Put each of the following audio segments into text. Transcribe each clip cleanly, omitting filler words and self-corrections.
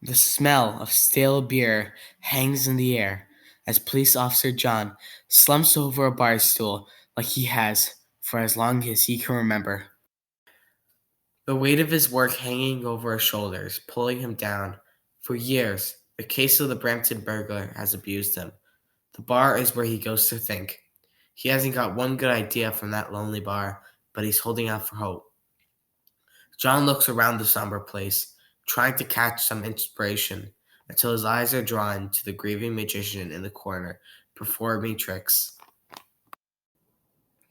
The smell of stale beer hangs in the air as Police Officer John slumps over a bar stool like he has for as long as he can remember. The weight of his work hanging over his shoulders, pulling him down. For years, the case of the Brampton burglar has abused him. The bar is where he goes to think. He hasn't got one good idea from that lonely bar, but he's holding out for hope. John looks around the somber place, trying to catch some inspiration, until his eyes are drawn to the grieving magician in the corner, performing tricks.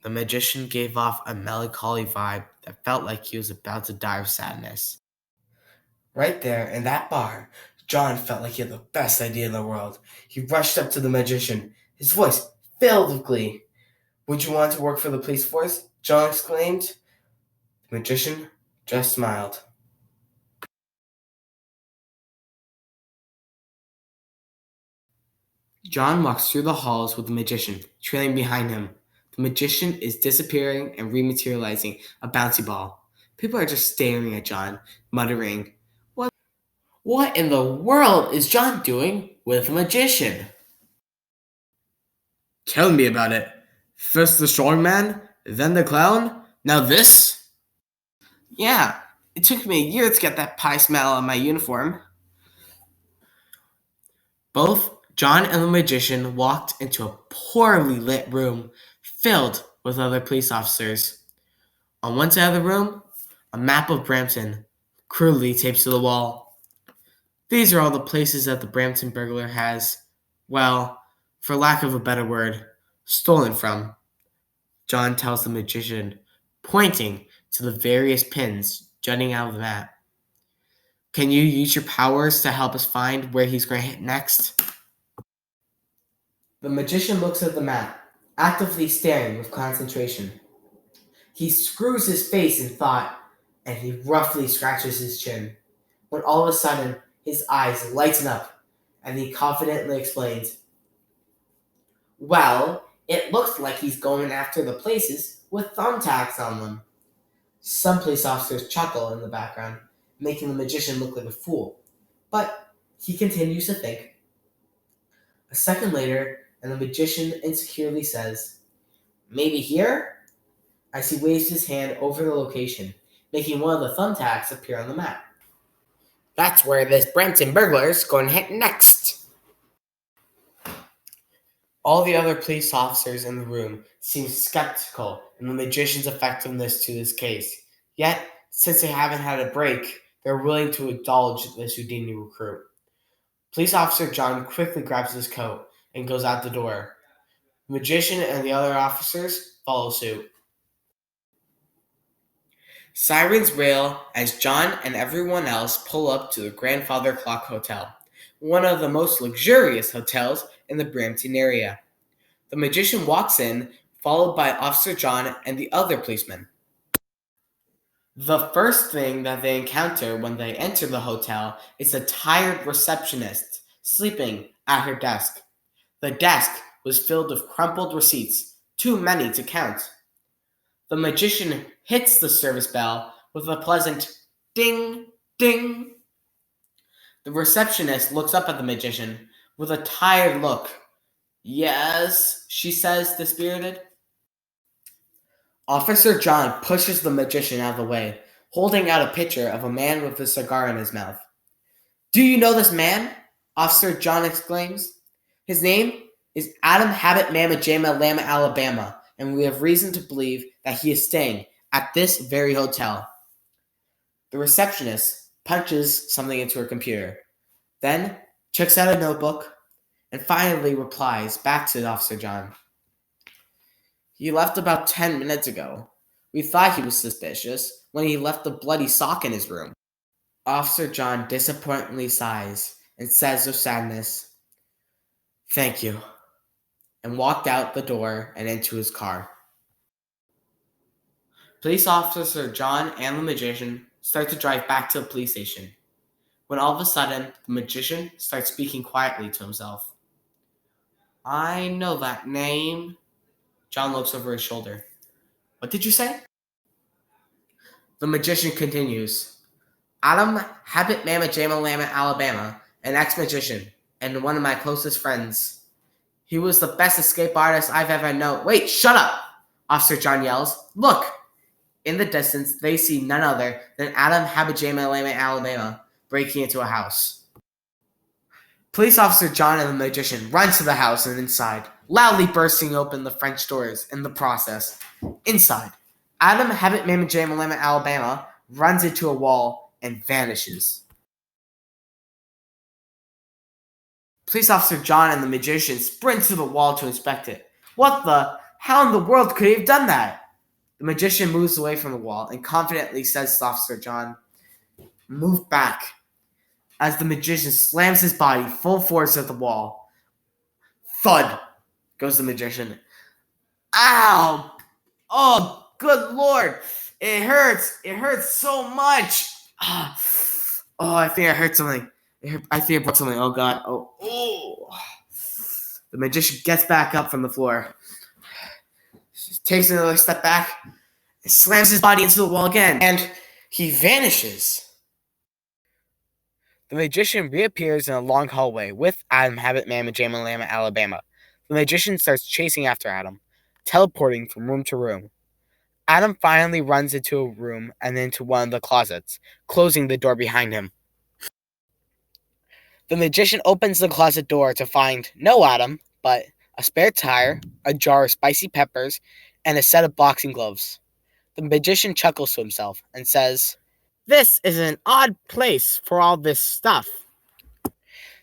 The magician gave off a melancholy vibe that felt like he was about to die of sadness. Right there in that bar, John felt like he had the best idea in the world. He rushed up to the magician, his voice filled with glee. "Would you want to work for the police force?" John exclaimed. The magician just smiled. John walks through the halls with the magician, trailing behind him. The magician is disappearing and rematerializing a bouncy ball. People are just staring at John, muttering, What in the world is John doing with a magician? Tell me about it. First the strong man, then the clown, now this? Yeah, it took me a year to get that pie smell on my uniform. Both John and the magician walked into a poorly lit room filled with other police officers. On one side of the room, a map of Brampton, crudely taped to the wall. These are all the places that the Brampton burglar has, well, for lack of a better word, stolen from. John tells the magician, pointing to the various pins jutting out of the map. Can you use your powers to help us find where he's going to hit next? The magician looks at the map, actively staring with concentration. He screws his face in thought, and he roughly scratches his chin, when all of a sudden his eyes lighten up, and he confidently explains, Well, it looks like he's going after the places with thumbtacks on them. Some police officers chuckle in the background, making the magician look like a fool, but he continues to think. A second later, and the magician insecurely says, Maybe here? As he waves his hand over the location, making one of the thumbtacks appear on the map. That's where this Brampton burglar's going to hit next. All the other police officers in the room seem skeptical in the magician's effectiveness to this case. Yet, since they haven't had a break, they're willing to indulge this Houdini recruit. Police officer John quickly grabs his coat and goes out the door. The magician and the other officers follow suit. Sirens wail as John and everyone else pull up to the Grandfather Clock Hotel, one of the most luxurious hotels in the Brampton area. The magician walks in, followed by Officer John and the other policemen. The first thing that they encounter when they enter the hotel is a tired receptionist sleeping at her desk. The desk was filled with crumpled receipts, too many to count. The magician hits the service bell with a pleasant ding, ding. The receptionist looks up at the magician with a tired look. Yes, she says, dispirited. Officer John pushes the magician out of the way, holding out a picture of a man with a cigar in his mouth. Do you know this man? Officer John exclaims. His name is Adam Habit Mamma Jamma Llama, Alabama, and we have reason to believe that he is staying at this very hotel. The receptionist punches something into her computer, then checks out a notebook, and finally replies back to Officer John. He left about 10 minutes ago. We thought he was suspicious when he left the bloody sock in his room. Officer John disappointedly sighs and says with sadness, Thank you, and walked out the door and into his car. Police Officer John and the magician start to drive back to the police station, when all of a sudden the magician starts speaking quietly to himself. I know that name. John looks over his shoulder. What did you say? The magician continues. Adam Habit Mama Jama Lama, Alabama, an ex-magician, and one of my closest friends. He was the best escape artist I've ever known. Wait, shut up! Officer John yells. Look! In the distance, they see none other than Adam Habajama Lama, Alabama, breaking into a house. Police Officer John and the magician run to the house and inside, loudly bursting open the French doors in the process. Inside, Adam Habit Mamajama Lama, Alabama, runs into a wall and vanishes. Police Officer John and the magician sprint to the wall to inspect it. What the? How in the world could he have done that? The magician moves away from the wall and confidently says to Officer John, move back, as the magician slams his body full force at the wall. Thud goes the magician. Ow! Oh, good lord! It hurts! It hurts so much! Oh, I think I hurt something. I think I broke something. Oh god. Oh. The magician gets back up from the floor, takes another step back, and slams his body into the wall again, and he vanishes. The magician reappears in a long hallway with Adam Habit Mama Jama Lama, Alabama. The magician starts chasing after Adam, teleporting from room to room. Adam finally runs into a room and into one of the closets, closing the door behind him. The magician opens the closet door to find no Adam, but a spare tire, a jar of spicy peppers, and a set of boxing gloves. The magician chuckles to himself and says, "This is an odd place for all this stuff."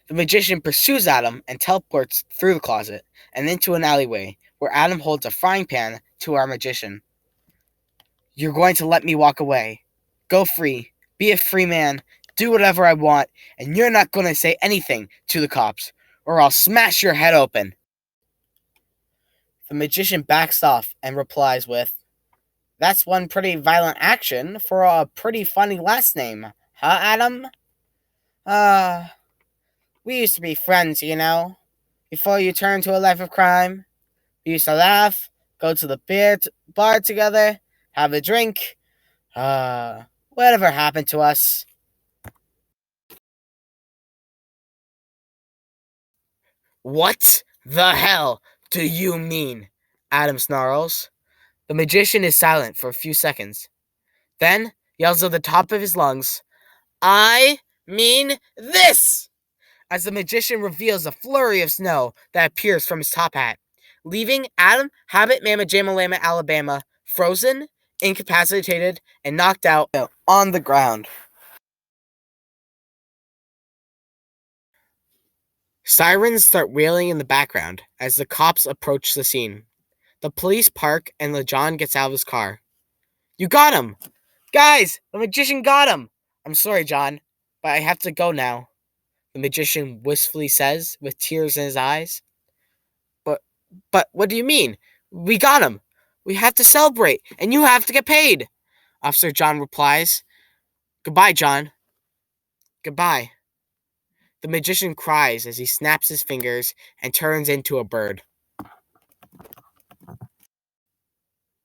The magician pursues Adam and teleports through the closet and into an alleyway where Adam holds a frying pan to our magician. You're going to let me walk away. Go free. Be a free man. Do whatever I want, and you're not going to say anything to the cops, or I'll smash your head open. The magician backs off and replies with, That's one pretty violent action for a pretty funny last name, huh, Adam? We used to be friends, you know, before you turned to a life of crime. We used to laugh, go to the bar together, have a drink. Whatever happened to us? What the hell do you mean? Adam snarls. The magician is silent for a few seconds, then yells at the top of his lungs, I mean this! As the magician reveals a flurry of snow that appears from his top hat, leaving Adam Habit Mama Jama Lama, Alabama, frozen, incapacitated, and knocked out on the ground. Sirens start wailing in the background as the cops approach the scene. The police park and LeJohn gets out of his car. You got him! Guys, the magician got him! I'm sorry, John, but I have to go now, the magician wistfully says with tears in his eyes. But what do you mean? We got him. We have to celebrate, and you have to get paid, Officer John replies. Goodbye, John. Goodbye. The magician cries as he snaps his fingers and turns into a bird.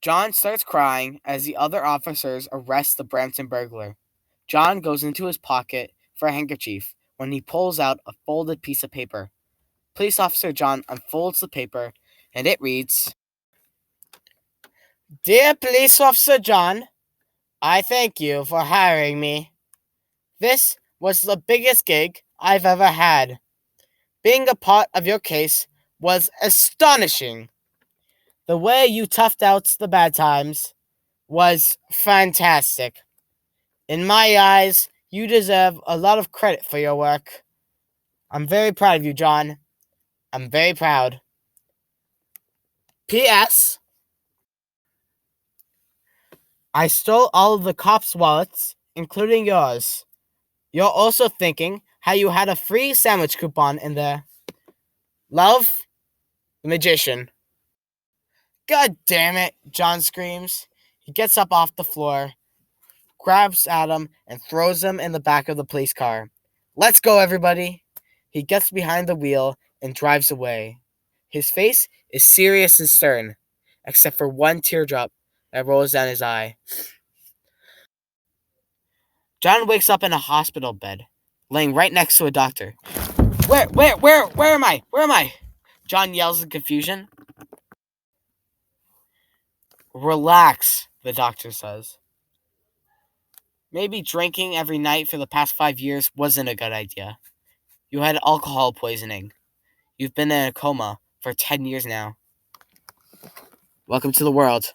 John starts crying as the other officers arrest the Brampton burglar. John goes into his pocket for a handkerchief when he pulls out a folded piece of paper. Police Officer John unfolds the paper, and it reads, Dear Police Officer John, I thank you for hiring me. This was the biggest gig I've ever had. Being a part of your case was astonishing. The way you toughed out the bad times was fantastic. In my eyes, you deserve a lot of credit for your work. I'm very proud of you, John. I'm very proud. P.S. I stole all of the cops' wallets, including yours. You're also thinking how you had a free sandwich coupon in there. Love, the magician. God damn it, John screams. He gets up off the floor, grabs Adam, and throws him in the back of the police car. Let's go, everybody. He gets behind the wheel and drives away. His face is serious and stern, except for one teardrop that rolls down his eye. John wakes up in a hospital bed, laying right next to a doctor. Where am I? Where am I? John yells in confusion. Relax, the doctor says. Maybe drinking every night for the past 5 years wasn't a good idea. You had alcohol poisoning. You've been in a coma for 10 years now. Welcome to the world.